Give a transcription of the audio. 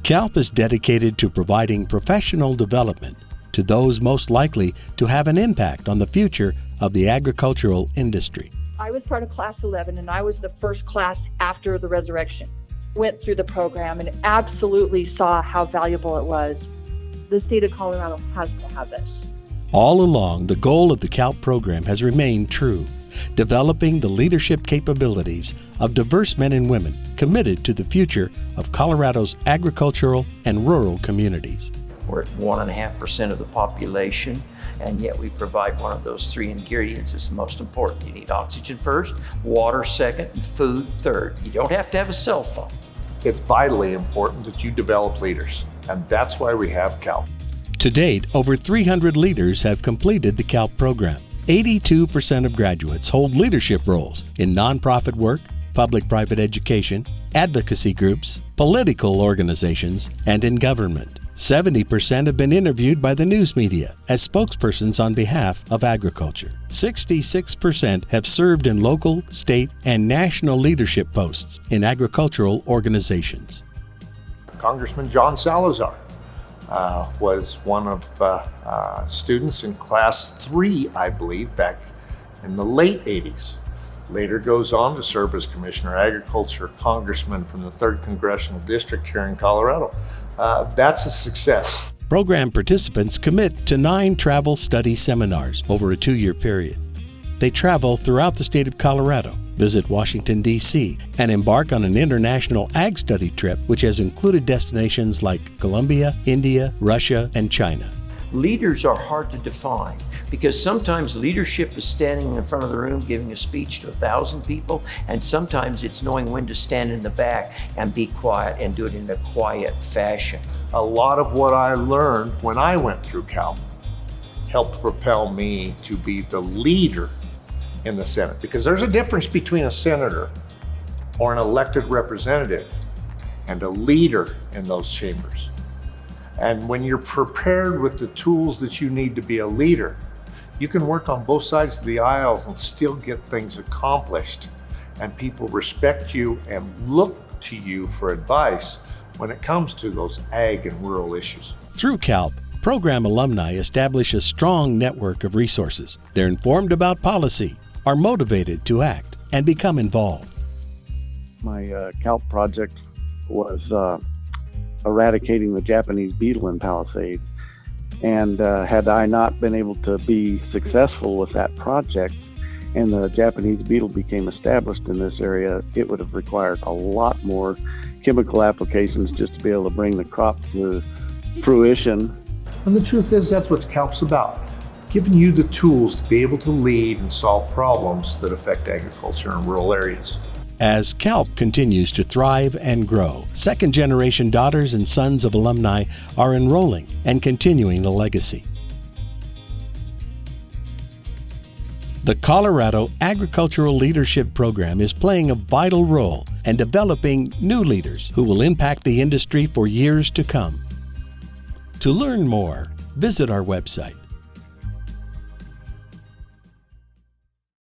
CALP is dedicated to providing professional development to those most likely to have an impact on the future of the agricultural industry. I was part of Class 11, and I was the first class after the resurrection. Went through the program and absolutely saw how valuable it was. The state of Colorado has to have this. All along, the goal of the CALP program has remained true, developing the leadership capabilities of diverse men and women committed to the future of Colorado's agricultural and rural communities. We're at 1.5% of the population, and yet we provide one of those three ingredients that's the most important. You need oxygen first, water second, and food third. You don't have to have a cell phone. It's vitally important that you develop leaders, and that's why we have CALP. To date, over 300 leaders have completed the CALP program. 82% of graduates hold leadership roles in nonprofit work, public-private education, advocacy groups, political organizations, and in government. 70% have been interviewed by the news media as spokespersons on behalf of agriculture. 66% have served in local, state, and national leadership posts in agricultural organizations. Congressman John Salazar was one of students in Class 3, I believe, back in the late 80s. Later goes on to serve as Commissioner of Agriculture, Congressman from the 3rd Congressional District here in Colorado. That's a success. Program participants commit to 9 travel study seminars over a 2-year period. They travel throughout the state of Colorado, visit Washington, D.C., and embark on an international ag study trip, which has included destinations like Colombia, India, Russia, and China. Leaders are hard to define because sometimes leadership is standing in front of the room giving a speech to 1,000 people, and sometimes it's knowing when to stand in the back and be quiet and do it in a quiet fashion. A lot of what I learned when I went through CALP helped propel me to be the leader in the Senate, because there's a difference between a senator or an elected representative and a leader in those chambers. And when you're prepared with the tools that you need to be a leader, you can work on both sides of the aisle and still get things accomplished. And people respect you and look to you for advice when it comes to those ag and rural issues. Through CALP, program alumni establish a strong network of resources. They're informed about policy, are motivated to act, and become involved. My CALP project was eradicating the Japanese beetle in Palisades. And had I not been able to be successful with that project and the Japanese beetle became established in this area, it would have required a lot more chemical applications just to be able to bring the crop to fruition. And the truth is, that's what CALP's about, giving you the tools to be able to lead and solve problems that affect agriculture in rural areas. As CALP continues to thrive and grow, second-generation daughters and sons of alumni are enrolling and continuing the legacy. The Colorado Agricultural Leadership Program is playing a vital role in developing new leaders who will impact the industry for years to come. To learn more, visit our website